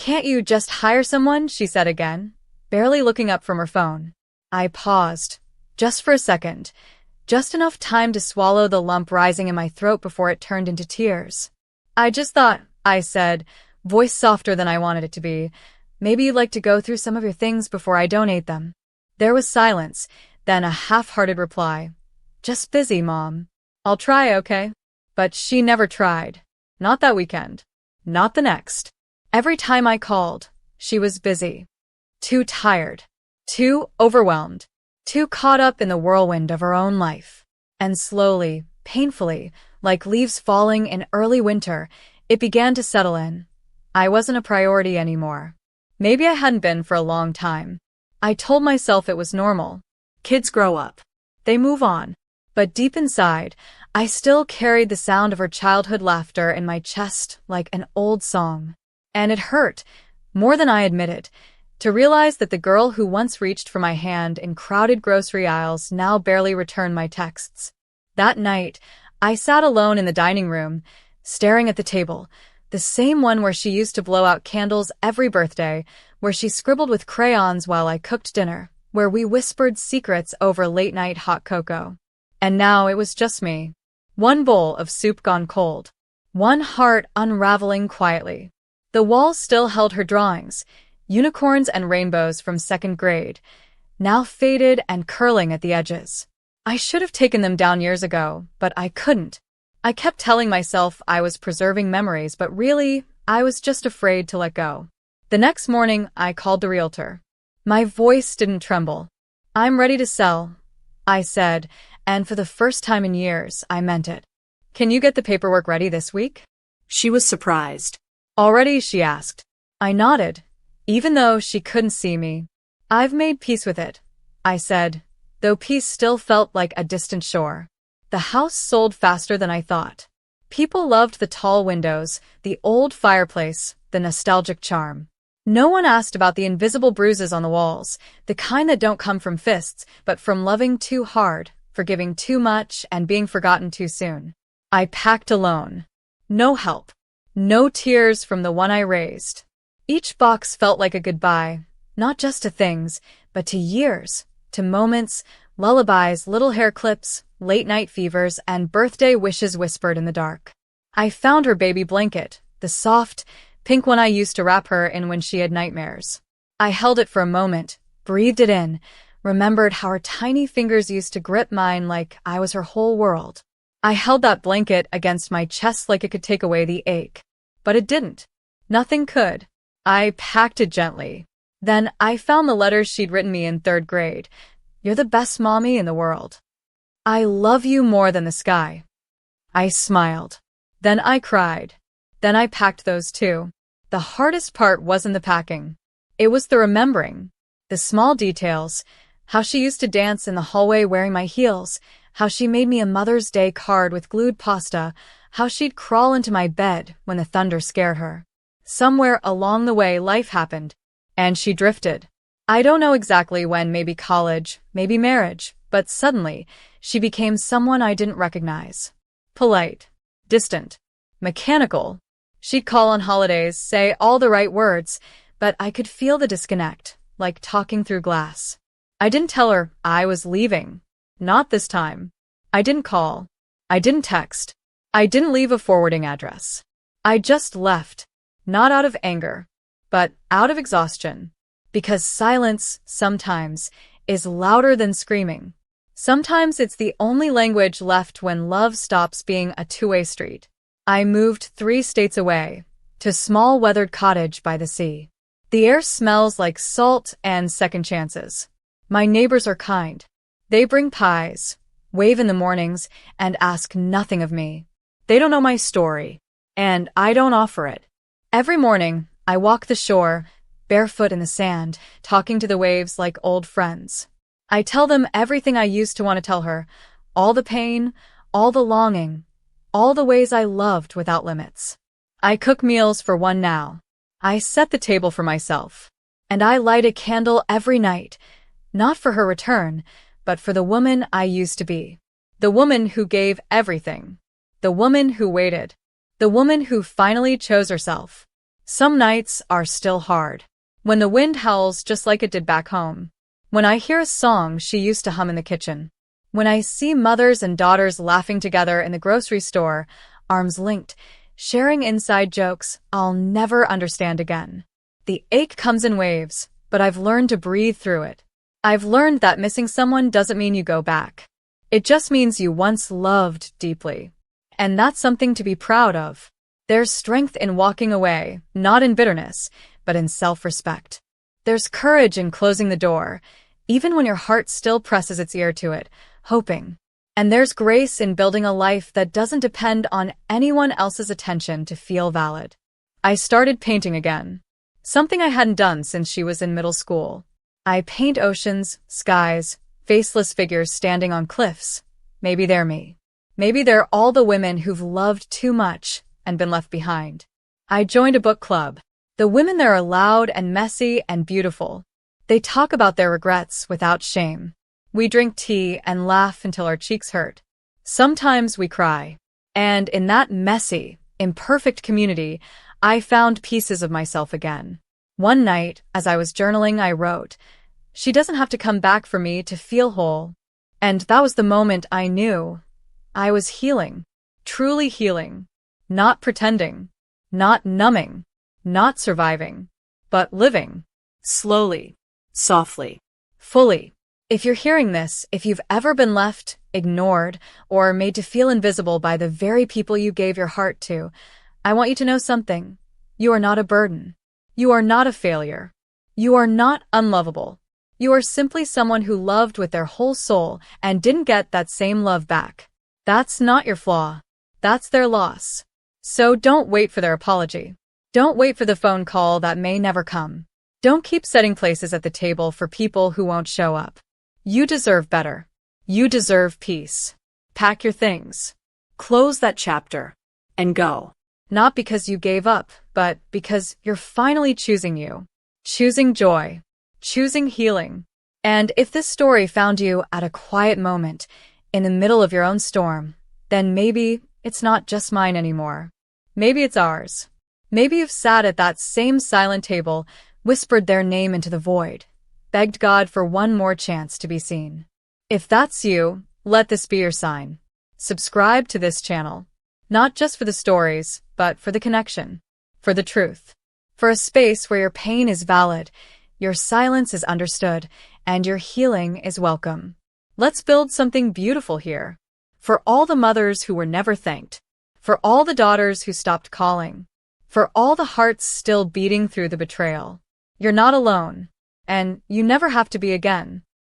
Can't you just hire someone? She said again, barely looking up from her phone. I paused, just for a second, just enough time to swallow the lump rising in my throat before it turned into tears. I just thought, I said, voice softer than I wanted it to be, maybe you'd like to go through some of your things before I donate them. There was silence, then a half-hearted reply. Just busy, Mom. I'll try, okay? But she never tried. Not that weekend. Not the next. Every time I called, she was busy. Too tired. Too overwhelmed. Too caught up in the whirlwind of her own life. And slowly, painfully, like leaves falling in early winter, it began to settle in. I wasn't a priority anymore. Maybe I hadn't been for a long time. I told myself it was normal. Kids grow up. They move on. But deep inside, I still carried the sound of her childhood laughter in my chest like an old song. And it hurt, more than I admitted, to realize that the girl who once reached for my hand in crowded grocery aisles now barely returned my texts. That night, I sat alone in the dining room, staring at the table, the same one where she used to blow out candles every birthday, where she scribbled with crayons while I cooked dinner, where we whispered secrets over late-night hot cocoa. And now it was just me. One bowl of soup gone cold. One heart unraveling quietly. The walls still held her drawings, unicorns and rainbows from second grade, now faded and curling at the edges. I should have taken them down years ago, but I couldn't. I kept telling myself I was preserving memories, but really, I was just afraid to let go. The next morning, I called the realtor. My voice didn't tremble. I'm ready to sell, I said, and for the first time in years, I meant it. Can you get the paperwork ready this week? She was surprised. Already, she asked. I nodded, even though she couldn't see me. I've made peace with it, I said, though peace still felt like a distant shore. The house sold faster than I thought. People loved the tall windows, the old fireplace, the nostalgic charm. No one asked about the invisible bruises on the walls, the kind that don't come from fists, but from loving too hard, forgiving too much, and being forgotten too soon. I packed alone. No help. No tears from the one I raised. Each box felt like a goodbye, not just to things, but to years, to moments, lullabies, little hair clips, late-night fevers, and birthday wishes whispered in the dark. I found her baby blanket, the soft, pink one I used to wrap her in when she had nightmares. I held it for a moment, breathed it in, remembered how her tiny fingers used to grip mine like I was her whole world. I held that blanket against my chest like it could take away the ache. But it didn't. Nothing could. I packed it gently. Then I found the letters she'd written me in third grade. You're the best mommy in the world. I love you more than the sky. I smiled. Then I cried. Then I packed those too. The hardest part wasn't the packing. It was the remembering. The small details. How she used to dance in the hallway wearing my heels. How she made me a Mother's Day card with glued pasta. How she'd crawl into my bed when the thunder scared her. Somewhere along the way life happened. And she drifted. I don't know exactly when, maybe college, maybe marriage, but suddenly, she became someone I didn't recognize. Polite. Distant. Mechanical. She'd call on holidays, say all the right words, but I could feel the disconnect, like talking through glass. I didn't tell her I was leaving. Not this time. I didn't call. I didn't text. I didn't leave a forwarding address. I just left. Not out of anger, but out of exhaustion. Because silence, sometimes, is louder than screaming. Sometimes it's the only language left when love stops being a two-way street. I moved 3 states away, to a small weathered cottage by the sea. The air smells like salt and second chances. My neighbors are kind. They bring pies, wave in the mornings, and ask nothing of me. They don't know my story, and I don't offer it. Every morning, I walk the shore, barefoot in the sand, talking to the waves like old friends. I tell them everything I used to want to tell her, all the pain, all the longing, all the ways I loved without limits. I cook meals for one now. I set the table for myself. And I light a candle every night, not for her return, but for the woman I used to be. The woman who gave everything. The woman who waited. The woman who finally chose herself. Some nights are still hard. When the wind howls just like it did back home. When I hear a song she used to hum in the kitchen. When I see mothers and daughters laughing together in the grocery store, arms linked, sharing inside jokes I'll never understand again. The ache comes in waves, but I've learned to breathe through it. I've learned that missing someone doesn't mean you go back. It just means you once loved deeply. And that's something to be proud of. There's strength in walking away, not in bitterness, but in self-respect. There's courage in closing the door, even when your heart still presses its ear to it, hoping. And there's grace in building a life that doesn't depend on anyone else's attention to feel valid. I started painting again. Something I hadn't done since she was in middle school. I paint oceans, skies, faceless figures standing on cliffs. Maybe they're me. Maybe they're all the women who've loved too much and been left behind. I joined a book club. The women there are loud and messy and beautiful. They talk about their regrets without shame. We drink tea and laugh until our cheeks hurt. Sometimes we cry. And in that messy, imperfect community, I found pieces of myself again. One night, as I was journaling, I wrote, "She doesn't have to come back for me to feel whole." And that was the moment I knew I was healing, truly healing, not pretending, not numbing, not surviving, but living, Slowly, softly. fully. If you're hearing this, if you've ever been left, ignored, or made to feel invisible by the very people you gave your heart to, I want you to know something. You are not a burden. You are not a failure. You are not unlovable. You are simply someone who loved with their whole soul and didn't get that same love back. That's not your flaw. That's their loss. So don't wait for their apology. Don't wait for the phone call that may never come. Don't keep setting places at the table for people who won't show up. You deserve better. You deserve peace. Pack your things. Close that chapter and go. Not because you gave up, but because you're finally choosing you. Choosing joy. Choosing healing. And if this story found you at a quiet moment, in the middle of your own storm, then maybe it's not just mine anymore. Maybe it's ours. Maybe you've sat at that same silent table, whispered their name into the void, begged God for one more chance to be seen. If that's you, let this be your sign. Subscribe to this channel. Not just for the stories, but for the connection. For the truth. For a space where your pain is valid, your silence is understood, and your healing is welcome. Let's build something beautiful here. For all the mothers who were never thanked. For all the daughters who stopped calling. For all the hearts still beating through the betrayal. You're not alone. And you never have to be again.